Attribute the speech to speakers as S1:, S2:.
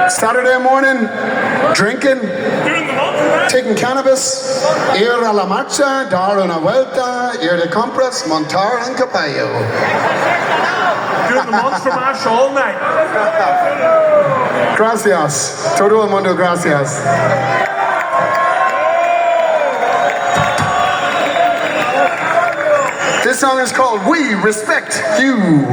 S1: Saturday morning, drinking, taking cannabis, ir a la marcha, dar una vuelta, ir de compras, montar en caballo.
S2: Doing the Monster Mash all night.
S1: Gracias. Todo el mundo, gracias. This song is called We Respect You.